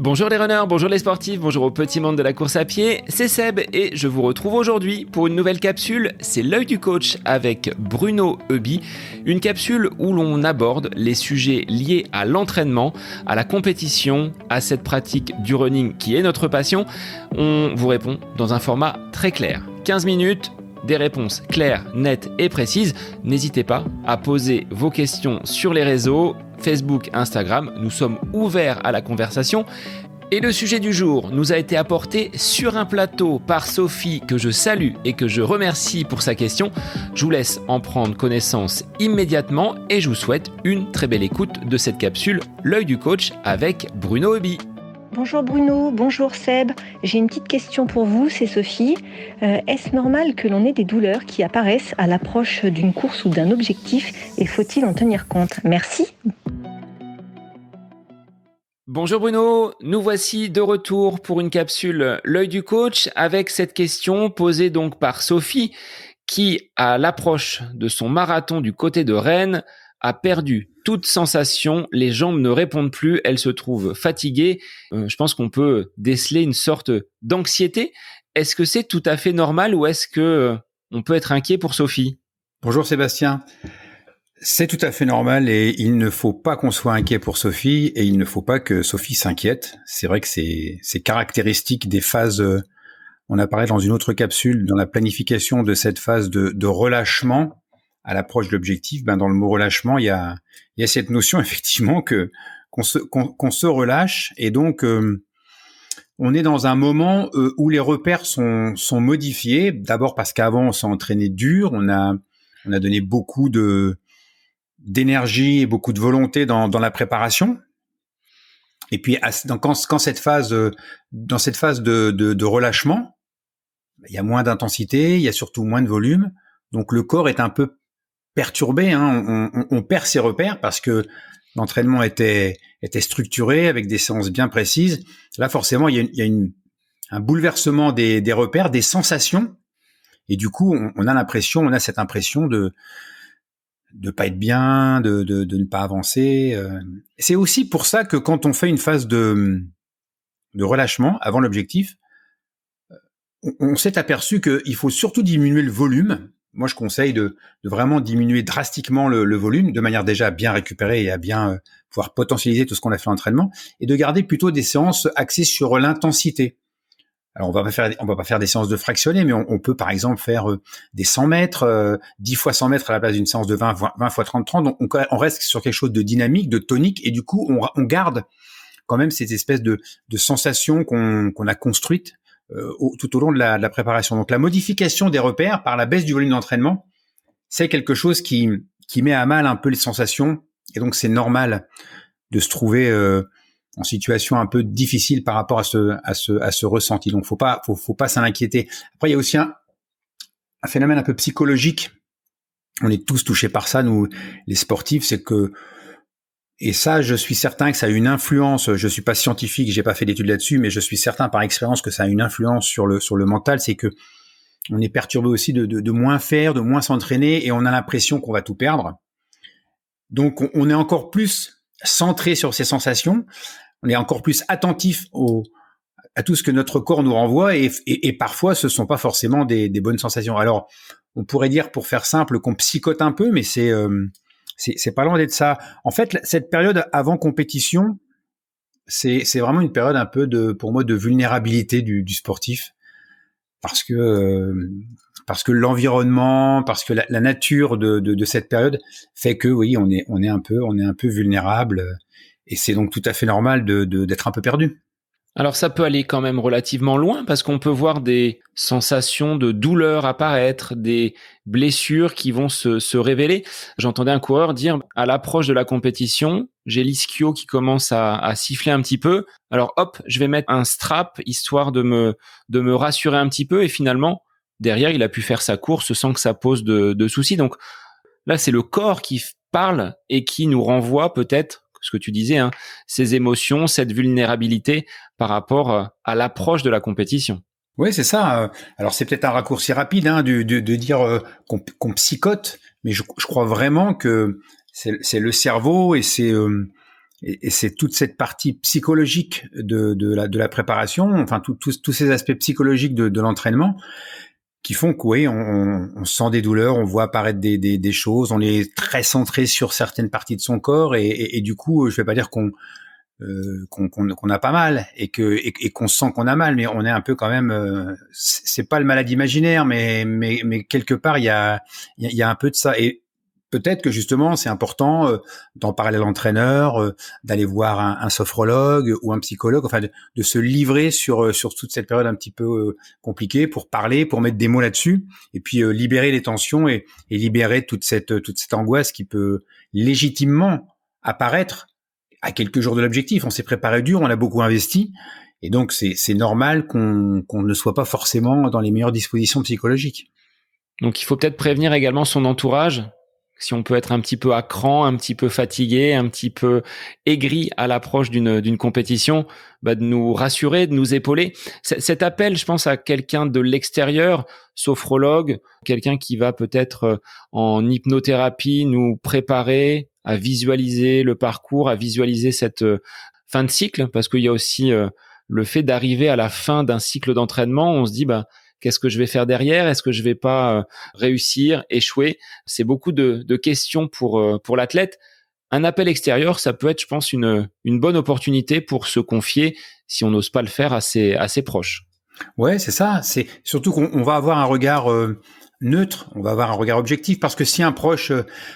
Bonjour les runners, bonjour les sportifs, bonjour au petit monde de la course à pied, c'est Seb et je vous retrouve aujourd'hui pour une nouvelle capsule, c'est l'œil du coach avec Bruno Heuby, une capsule où l'on aborde les sujets liés à l'entraînement, à la compétition, à cette pratique du running qui est notre passion. On vous répond dans un format très clair, 15 minutes, des réponses claires, nettes et précises. N'hésitez pas à poser vos questions sur les réseaux, Facebook, Instagram, nous sommes ouverts à la conversation. Et le sujet du jour nous a été apporté sur un plateau par Sophie, que je salue et que je remercie pour sa question. Je vous laisse en prendre connaissance immédiatement et je vous souhaite une très belle écoute de cette capsule L'œil du coach avec Bruno Heuby. Bonjour Bruno, bonjour Seb. J'ai une petite question pour vous, c'est Sophie. Est-ce normal que l'on ait des douleurs qui apparaissent à l'approche d'une course ou d'un objectif et faut-il en tenir compte? Merci. Bonjour Bruno, nous voici de retour pour une capsule L'œil du coach avec cette question posée donc par Sophie qui, à l'approche de son marathon du côté de Rennes, a perdu toute sensation, les jambes ne répondent plus, elle se trouve fatiguée. Je pense qu'on peut déceler une sorte d'anxiété. Est-ce que c'est tout à fait normal ou est-ce que on peut être inquiet pour Sophie? Bonjour Sébastien. C'est tout à fait normal et il ne faut pas qu'on soit inquiet pour Sophie et il ne faut pas que Sophie s'inquiète. C'est vrai que c'est caractéristique des phases, on a parlé dans une autre capsule, dans la planification de cette phase de relâchement à l'approche de l'objectif. Dans le mot relâchement, il y a cette notion effectivement qu'on se relâche et donc on est dans un moment où les repères sont modifiés. D'abord parce qu'avant on s'est entraîné dur, on a donné beaucoup d'énergie et beaucoup de volonté dans la préparation. Et puis dans cette phase de relâchement, il y a moins d'intensité, il y a surtout moins de volume. Donc le corps est un peu perturbé, hein. On perd ses repères parce que l'entraînement était structuré avec des séances bien précises. Là, forcément, il y a un bouleversement des repères, des sensations, et du coup, on a cette impression de pas être bien, de ne pas avancer. C'est aussi pour ça que quand on fait une phase de relâchement avant l'objectif, on s'est aperçu qu'il faut surtout diminuer le volume. Moi, je conseille de vraiment diminuer drastiquement le volume, de manière déjà à bien récupérer et à bien pouvoir potentialiser tout ce qu'on a fait en entraînement, et de garder plutôt des séances axées sur l'intensité. Alors, on va pas faire des séances de fractionnés, mais on peut par exemple faire des 100 mètres, 10 fois 100 mètres à la place d'une séance de 20 fois 30. Donc, on reste sur quelque chose de dynamique, de tonique, et du coup, on garde quand même cette espèce de sensation qu'on a construite tout au long de la préparation. Donc la modification des repères par la baisse du volume d'entraînement, c'est quelque chose qui met à mal un peu les sensations, et donc c'est normal de se trouver en situation un peu difficile par rapport à ce ressenti. Donc faut pas s'en inquiéter. Après il y a aussi un phénomène un peu psychologique. On est tous touchés par ça, nous les sportifs, c'est que, et ça, je suis certain que ça a une influence. Je suis pas scientifique, j'ai pas fait d'études là-dessus, mais je suis certain par expérience que ça a une influence sur le mental. C'est que on est perturbé aussi de moins faire, de moins s'entraîner, et on a l'impression qu'on va tout perdre. Donc, on est encore plus centré sur ces sensations. On est encore plus attentif à tout ce que notre corps nous renvoie, et parfois, ce sont pas forcément des bonnes sensations. Alors, on pourrait dire, pour faire simple, qu'on psychote un peu, mais c'est pas loin d'être ça. En fait, cette période avant compétition, c'est vraiment une période un peu pour moi, de vulnérabilité du sportif, parce que l'environnement, parce que la nature de cette période fait que oui, on est un peu vulnérable, et c'est donc tout à fait normal d'être un peu perdu. Alors ça peut aller quand même relativement loin parce qu'on peut voir des sensations de douleur apparaître, des blessures qui vont se révéler. J'entendais un coureur dire à l'approche de la compétition, j'ai l'ischio qui commence à siffler un petit peu. Alors hop, je vais mettre un strap histoire de me rassurer un petit peu, et finalement derrière il a pu faire sa course sans que ça pose de soucis. Donc là c'est le corps qui parle et qui nous renvoie peut-être ce que tu disais, hein, ces émotions, cette vulnérabilité par rapport à l'approche de la compétition. Oui, c'est ça. Alors c'est peut-être un raccourci rapide, hein, de dire qu'on psychote, mais je crois vraiment que c'est le cerveau, et Et c'est toute cette partie psychologique de la préparation, enfin tous ces aspects psychologiques de l'entraînement qui font que oui, on sent des douleurs, on voit apparaître des choses, on est très centré sur certaines parties de son corps et du coup, je vais pas dire qu'on a pas mal et qu'on sent qu'on a mal, mais on est un peu quand même. C'est pas le malade imaginaire, mais quelque part il y a un peu de ça. Et peut-être que justement c'est important d'en parler à l'entraîneur, d'aller voir un sophrologue ou un psychologue, enfin de se livrer sur toute cette période un petit peu compliquée pour parler, pour mettre des mots là-dessus et puis libérer les tensions et libérer toute cette angoisse qui peut légitimement apparaître à quelques jours de l'objectif. On s'est préparé dur, on a beaucoup investi et donc c'est normal qu'on ne soit pas forcément dans les meilleures dispositions psychologiques. Donc il faut peut-être prévenir également son entourage. Si on peut être un petit peu à cran, un petit peu fatigué, un petit peu aigri à l'approche d'une compétition, de nous rassurer, de nous épauler. Cet appel, je pense à quelqu'un de l'extérieur, sophrologue, quelqu'un qui va peut-être en hypnothérapie nous préparer à visualiser le parcours, à visualiser cette fin de cycle, parce qu'il y a aussi le fait d'arriver à la fin d'un cycle d'entraînement, on se dit qu'est-ce que je vais faire derrière? Est-ce que je vais pas réussir, échouer? C'est beaucoup de questions pour l'athlète. Un appel extérieur, ça peut être, je pense, une bonne opportunité pour se confier si on n'ose pas le faire à ses proches. Ouais, c'est ça. C'est surtout qu'on va avoir un regard neutre, on va avoir un regard objectif, parce que si un proche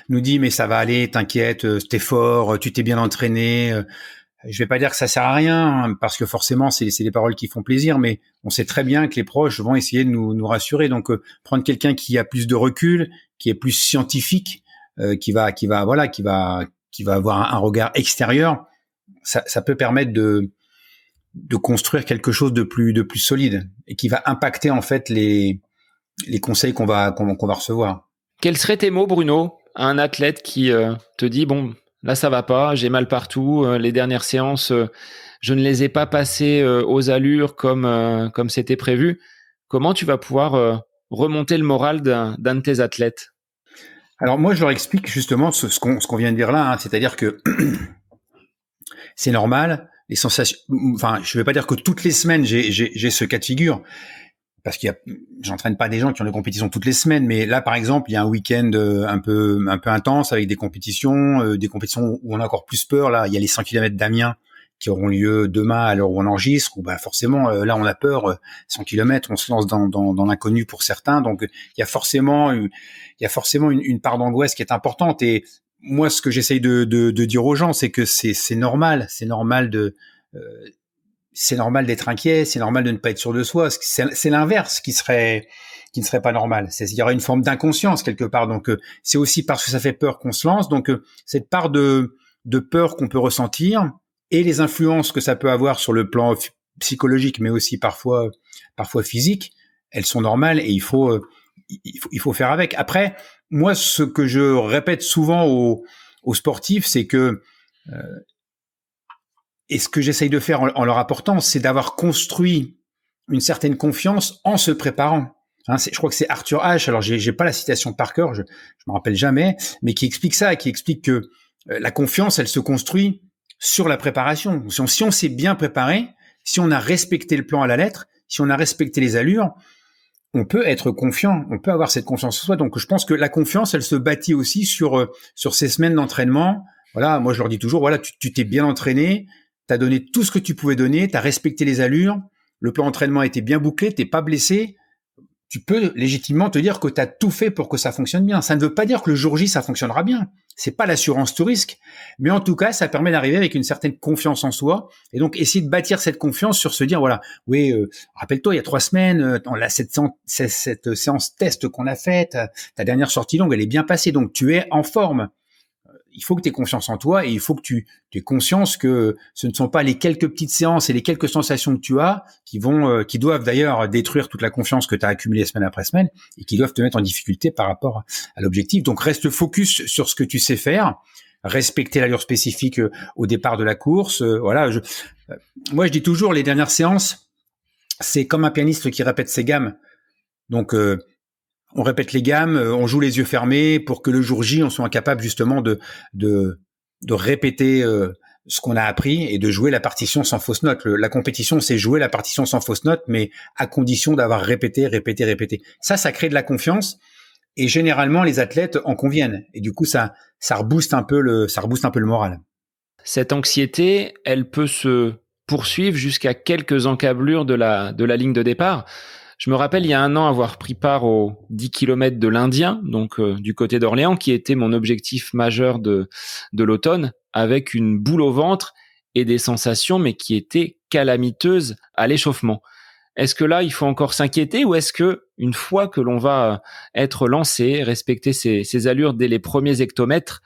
nous dit mais ça va aller, t'inquiète, t'es fort, tu t'es bien entraîné. Je vais pas dire que ça sert à rien, parce que forcément c'est des paroles qui font plaisir, mais on sait très bien que les proches vont essayer de nous rassurer. Donc prendre quelqu'un qui a plus de recul, qui est plus scientifique, qui va avoir un regard extérieur, ça peut permettre de construire quelque chose de plus solide et qui va impacter en fait les conseils qu'on va recevoir. Quels seraient tes mots, Bruno, à un athlète qui te dit là, ça va pas, j'ai mal partout. Les dernières séances, je ne les ai pas passées aux allures comme c'était prévu. Comment tu vas pouvoir remonter le moral d'un de tes athlètes? Alors moi, je leur explique justement ce qu'on vient de dire là, c'est-à-dire que c'est normal. Les sensations. Enfin, je ne vais pas dire que toutes les semaines j'ai ce cas de figure, parce j'entraîne pas des gens qui ont des compétitions toutes les semaines, mais là, par exemple, il y a un week-end un peu intense avec des compétitions où on a encore plus peur. Là, il y a les 100 km d'Amiens qui auront lieu demain à l'heure où on enregistre, où forcément, là, on a peur. 100 km, on se lance dans l'inconnu pour certains. Donc, il y a forcément une part d'angoisse qui est importante. Et moi, ce que j'essaye de dire aux gens, c'est que c'est normal. C'est normal d'être inquiet, c'est normal de ne pas être sûr de soi. C'est l'inverse qui ne serait pas normal. Il y aura une forme d'inconscience quelque part. Donc, c'est aussi parce que ça fait peur qu'on se lance. Donc, cette part de peur qu'on peut ressentir et les influences que ça peut avoir sur le plan psychologique, mais aussi parfois physique, elles sont normales et il faut faire avec. Après, moi, ce que je répète souvent aux sportifs, c'est que et ce que j'essaye de faire en leur apportant, c'est d'avoir construit une certaine confiance en se préparant. Je crois que c'est Arthur Ashe, alors j'ai pas la citation par cœur, je me rappelle jamais, mais qui explique ça, qui explique que la confiance, elle se construit sur la préparation. Si on s'est bien préparé, si on a respecté le plan à la lettre, si on a respecté les allures, on peut être confiant, on peut avoir cette confiance en soi. Donc je pense que la confiance, elle se bâtit aussi sur ces semaines d'entraînement. Voilà, moi je leur dis toujours, voilà, tu t'es bien entraîné, t'as donné tout ce que tu pouvais donner, t'as respecté les allures, le plan d'entraînement a été bien bouclé, t'es pas blessé. Tu peux légitimement te dire que t'as tout fait pour que ça fonctionne bien. Ça ne veut pas dire que le jour J, ça fonctionnera bien. C'est pas l'assurance tout risque. Mais en tout cas, ça permet d'arriver avec une certaine confiance en soi. Et donc, essayer de bâtir cette confiance sur se dire, voilà, oui, rappelle-toi, il y a 3 semaines, cette séance test qu'on a faite, ta dernière sortie longue, elle est bien passée. Donc, tu es en forme. Il faut que tu aies confiance en toi et il faut que tu aies conscience que ce ne sont pas les quelques petites séances et les quelques sensations que tu as qui doivent d'ailleurs détruire toute la confiance que tu as accumulée semaine après semaine et qui doivent te mettre en difficulté par rapport à l'objectif. Donc reste focus sur ce que tu sais faire, respecter l'allure spécifique au départ de la course. Moi je dis toujours, les dernières séances, c'est comme un pianiste qui répète ses gammes. Donc on répète les gammes, on joue les yeux fermés pour que le jour J, on soit incapable justement de répéter ce qu'on a appris et de jouer la partition sans fausse note. La compétition, c'est jouer la partition sans fausse note, mais à condition d'avoir répété. Ça crée de la confiance et généralement les athlètes en conviennent. Et du coup, ça rebooste un peu le moral. Cette anxiété, elle peut se poursuivre jusqu'à quelques encablures de la ligne de départ. Je me rappelle il y a 1 an avoir pris part aux 10 km de l'Indien, donc du côté d'Orléans, qui était mon objectif majeur de l'automne, avec une boule au ventre et des sensations, mais qui étaient calamiteuses à l'échauffement. Est-ce que là, il faut encore s'inquiéter ou est-ce que une fois que l'on va être lancé, respecter ses allures dès les premiers hectomètres,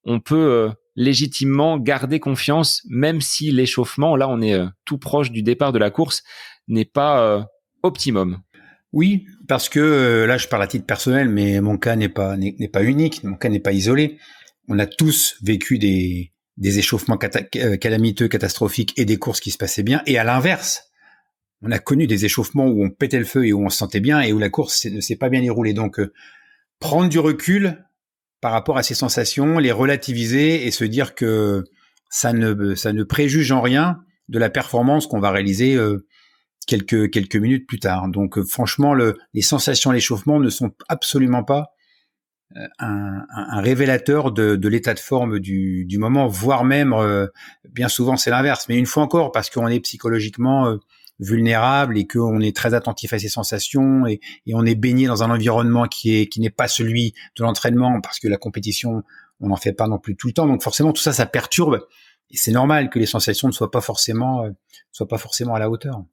on peut légitimement garder confiance, même si l'échauffement, là, on est tout proche du départ de la course, n'est pas optimum? Oui, parce que là, je parle à titre personnel, mais mon cas n'est pas unique, mon cas n'est pas isolé. On a tous vécu des échauffements calamiteux, catastrophiques et des courses qui se passaient bien. Et à l'inverse, on a connu des échauffements où on pétait le feu et où on se sentait bien et où la course ne s'est pas bien déroulée. Donc, prendre du recul par rapport à ces sensations, les relativiser et se dire que ça ne préjuge en rien de la performance qu'on va réaliser quelques minutes plus tard. Donc, franchement, les sensations à l'échauffement ne sont absolument pas un révélateur de l'état de forme du moment, voire même, bien souvent, c'est l'inverse. Mais une fois encore, parce qu'on est psychologiquement vulnérable et qu'on est très attentif à ses sensations et on est baigné dans un environnement qui n'est pas celui de l'entraînement, parce que la compétition, on n'en fait pas non plus tout le temps. Donc, forcément, tout ça, ça perturbe. Et c'est normal que les sensations ne soient pas forcément à la hauteur.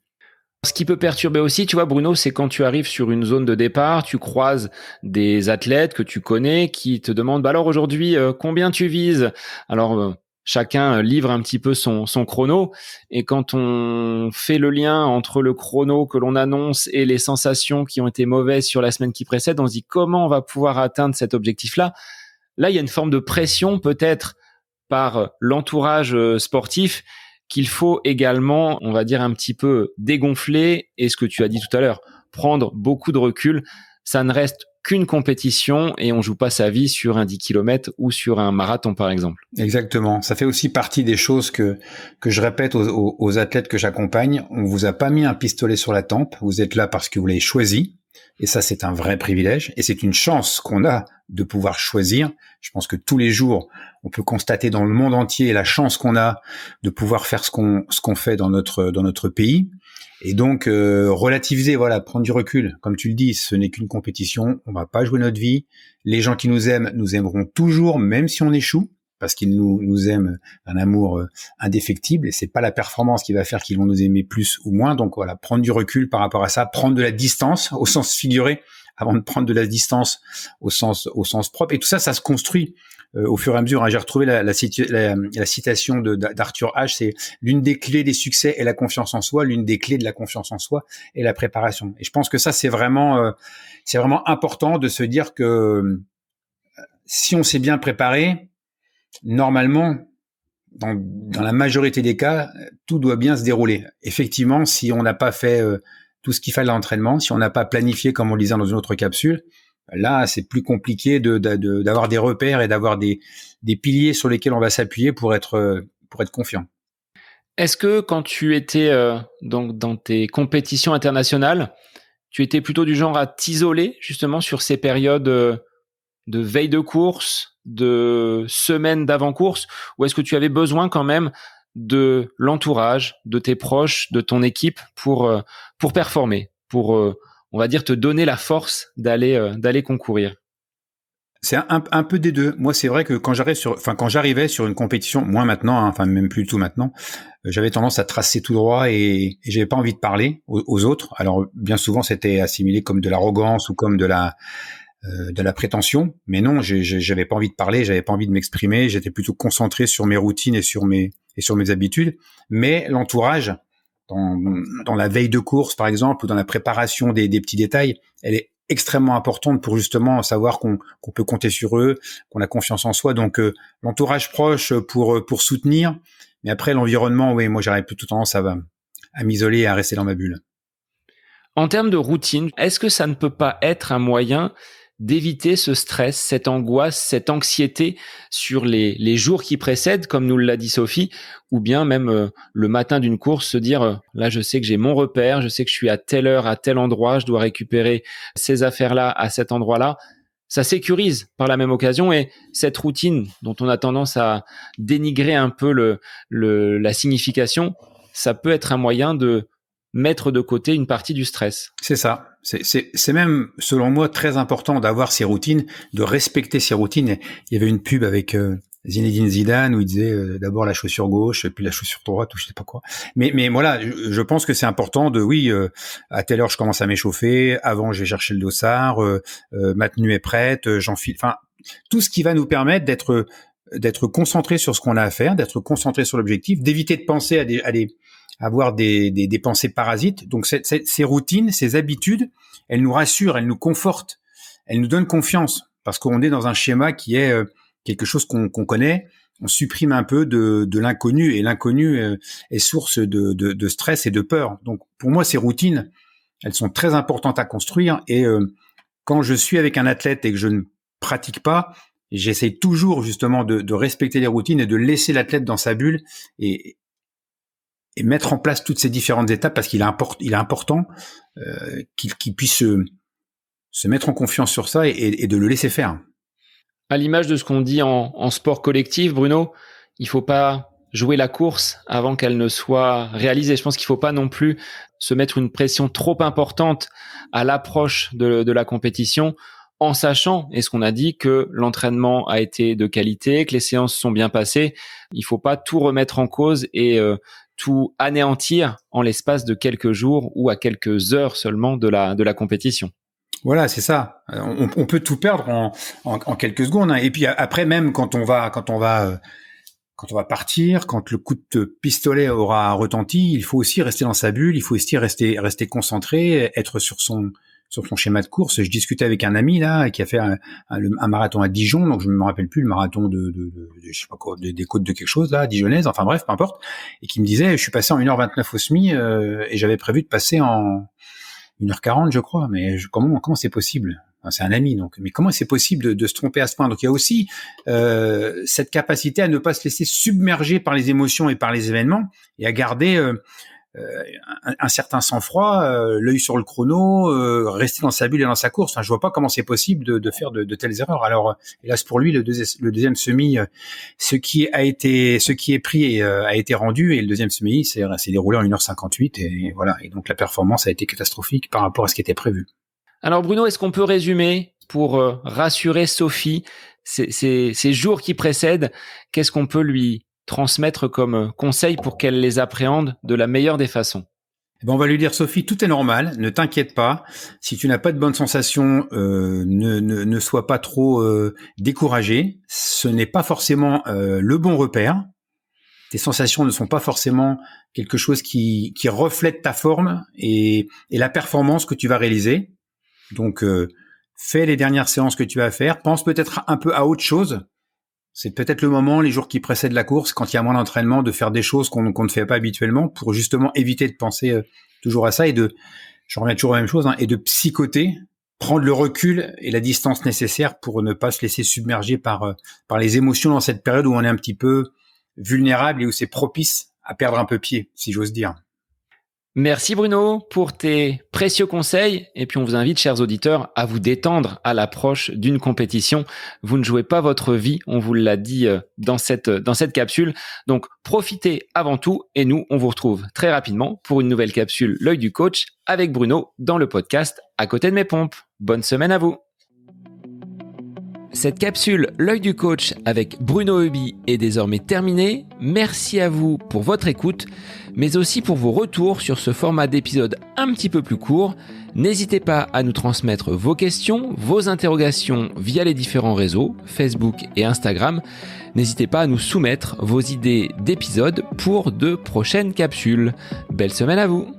Ce qui peut perturber aussi, tu vois, Bruno, c'est quand tu arrives sur une zone de départ, tu croises des athlètes que tu connais qui te demandent, bah alors aujourd'hui, combien tu vises? Alors, chacun livre un petit peu son chrono. Et quand on fait le lien entre le chrono que l'on annonce et les sensations qui ont été mauvaises sur la semaine qui précède, on se dit comment on va pouvoir atteindre cet objectif-là? Là, il y a une forme de pression peut-être par l'entourage sportif qu'il faut également, on va dire, un petit peu dégonfler. Et ce que tu as dit tout à l'heure, prendre beaucoup de recul. Ça ne reste qu'une compétition et on joue pas sa vie sur un 10 km ou sur un marathon, par exemple. Exactement. Ça fait aussi partie des choses que je répète aux athlètes que j'accompagne. On vous a pas mis un pistolet sur la tempe. Vous êtes là parce que vous l'avez choisi. Et ça, c'est un vrai privilège. Et c'est une chance qu'on a de pouvoir choisir. Je pense que tous les jours, on peut constater dans le monde entier la chance qu'on a de pouvoir faire ce qu'on fait dans notre pays. Et donc, relativiser, voilà, prendre du recul. Comme tu le dis, ce n'est qu'une compétition. On va pas jouer notre vie. Les gens qui nous aiment nous aimeront toujours, même si on échoue, parce qu'ils nous aiment d'un amour indéfectible. Et c'est pas la performance qui va faire qu'ils vont nous aimer plus ou moins. Donc voilà, prendre du recul par rapport à ça, prendre de la distance au sens figuré, avant de prendre de la distance au sens propre. Et tout ça, ça se construit au fur et à mesure. J'ai retrouvé la citation d'Arthur Ashe, c'est l'une des clés des succès est la confiance en soi, l'une des clés de la confiance en soi est la préparation. Et je pense que ça, c'est vraiment important de se dire que si on s'est bien préparé, normalement, dans la majorité des cas, tout doit bien se dérouler. Effectivement, si on n'a pas fait tout ce qu'il fallait à l'entraînement, si on n'a pas planifié comme on le disait dans une autre capsule, là, c'est plus compliqué d'avoir des repères et d'avoir des piliers sur lesquels on va s'appuyer pour être confiant. Est-ce que quand tu étais donc dans tes compétitions internationales, tu étais plutôt du genre à t'isoler justement sur ces périodes de veille de course, de semaine d'avant-course, ou est-ce que tu avais besoin quand même de l'entourage, de tes proches, de ton équipe pour performer, pour on va dire te donner la force d'aller concourir? C'est un peu des deux. Moi, c'est vrai que quand j'arrivais sur une compétition, moins maintenant, hein, enfin même plus tout maintenant, j'avais tendance à tracer tout droit et j'avais pas envie de parler aux autres. Alors bien souvent, c'était assimilé comme de l'arrogance ou comme de la prétention, mais non, j'avais pas envie de parler, j'avais pas envie de m'exprimer, j'étais plutôt concentré sur mes routines et sur mes habitudes. Mais l'entourage, dans la veille de course par exemple, ou dans la préparation des petits détails, elle est extrêmement importante pour justement savoir qu'on peut compter sur eux, qu'on a confiance en soi. Donc l'entourage proche pour soutenir, mais après l'environnement, oui, moi j'aurais plutôt tendance à m'isoler et à rester dans ma bulle. En termes de routine, est-ce que ça ne peut pas être un moyen d'éviter ce stress, cette angoisse, cette anxiété sur les jours qui précèdent, comme nous l'a dit Sophie, ou bien même le matin d'une course, se dire là je sais que j'ai mon repère, je sais que je suis à telle heure, à tel endroit, je dois récupérer ces affaires-là à cet endroit-là. Ça sécurise par la même occasion, et cette routine dont on a tendance à dénigrer un peu la signification, ça peut être un moyen de mettre de côté une partie du stress. C'est ça. C'est même, selon moi, très important d'avoir ces routines, de respecter ces routines. Il y avait une pub avec Zinedine Zidane où il disait d'abord la chaussure gauche, puis la chaussure droite, ou je sais pas quoi. Mais voilà, je pense que c'est important de, à telle heure je commence à m'échauffer, avant je vais chercher le dossard, ma tenue est prête, j'enfile. Enfin, tout ce qui va nous permettre d'être concentré sur ce qu'on a à faire, d'être concentré sur l'objectif, d'éviter de penser avoir des pensées parasites. Donc ces routines, ces habitudes, elles nous rassurent, elles nous confortent, elles nous donnent confiance, parce qu'on est dans un schéma qui est quelque chose qu'on connaît. On supprime un peu de l'inconnu, et l'inconnu est source de stress et de peur. Donc pour moi, ces routines, elles sont très importantes à construire, et quand je suis avec un athlète et que je ne pratique pas, j'essaie toujours justement de respecter les routines et de laisser l'athlète dans sa bulle, et mettre en place toutes ces différentes étapes, parce qu'il est important qu'il puisse se mettre en confiance sur ça, et de le laisser faire. À l'image de ce qu'on dit en sport collectif, Bruno, il faut pas jouer la course avant qu'elle ne soit réalisée. Je pense qu'il faut pas non plus se mettre une pression trop importante à l'approche de la compétition, en sachant, et ce qu'on a dit, que l'entraînement a été de qualité, que les séances sont bien passées. Il faut pas tout remettre en cause et tout anéantir en l'espace de quelques jours ou à quelques heures seulement de la compétition. Voilà, c'est ça. On peut tout perdre en quelques secondes, hein. Et puis après, même quand on va partir, quand le coup de pistolet aura retenti, il faut aussi rester dans sa bulle, il faut aussi rester concentré, être sur son schéma de course. Je discutais avec un ami là qui a fait un marathon à Dijon, donc je me rappelle plus le marathon de je sais pas quoi, des côtes de quelque chose là, dijonnaise, enfin bref, peu importe, et qui me disait je suis passé en 1h29 au semi et j'avais prévu de passer en 1h40 je crois, mais comment c'est possible? Enfin, c'est un ami, donc mais comment c'est possible de se tromper à ce point? Donc il y a aussi cette capacité à ne pas se laisser submerger par les émotions et par les événements, et à garder un certain sang-froid, l'œil sur le chrono, rester dans sa bulle et dans sa course. Enfin, je vois pas comment c'est possible de faire de telles erreurs. Alors, hélas pour lui, le deuxième semi, ce qui est pris a été rendu, et le deuxième semi s'est déroulé en 1h58, et voilà. Et donc la performance a été catastrophique par rapport à ce qui était prévu. Alors Bruno, est-ce qu'on peut résumer pour rassurer Sophie ces jours qui précèdent? Qu'est-ce qu'on peut lui transmettre comme conseil pour qu'elle les appréhende de la meilleure des façons? On va lui dire, Sophie, tout est normal, ne t'inquiète pas. Si tu n'as pas de bonnes sensations, ne sois pas trop découragé. Ce n'est pas forcément le bon repère. Tes sensations ne sont pas forcément quelque chose qui reflète ta forme et la performance que tu vas réaliser. Donc, fais les dernières séances que tu vas faire. Pense peut-être un peu à autre chose. C'est peut-être le moment, les jours qui précèdent la course, quand il y a moins d'entraînement, de faire des choses qu'on ne fait pas habituellement, pour justement éviter de penser toujours à ça, et je reviens toujours à la même chose, hein, et de psychoter, prendre le recul et la distance nécessaire pour ne pas se laisser submerger par les émotions dans cette période où on est un petit peu vulnérable et où c'est propice à perdre un peu pied, si j'ose dire. Merci Bruno pour tes précieux conseils, et puis on vous invite, chers auditeurs, à vous détendre à l'approche d'une compétition. Vous ne jouez pas votre vie, on vous l'a dit dans cette capsule, donc profitez avant tout, et nous on vous retrouve très rapidement pour une nouvelle capsule L'œil du coach avec Bruno dans le podcast À côté de mes pompes. Bonne semaine à vous. Cette capsule L'œil du coach avec Bruno Heuby est désormais terminée. Merci à vous pour votre écoute, mais aussi pour vos retours sur ce format d'épisode un petit peu plus court. N'hésitez pas à nous transmettre vos questions, vos interrogations via les différents réseaux, Facebook et Instagram. N'hésitez pas à nous soumettre vos idées d'épisodes pour de prochaines capsules. Belle semaine à vous!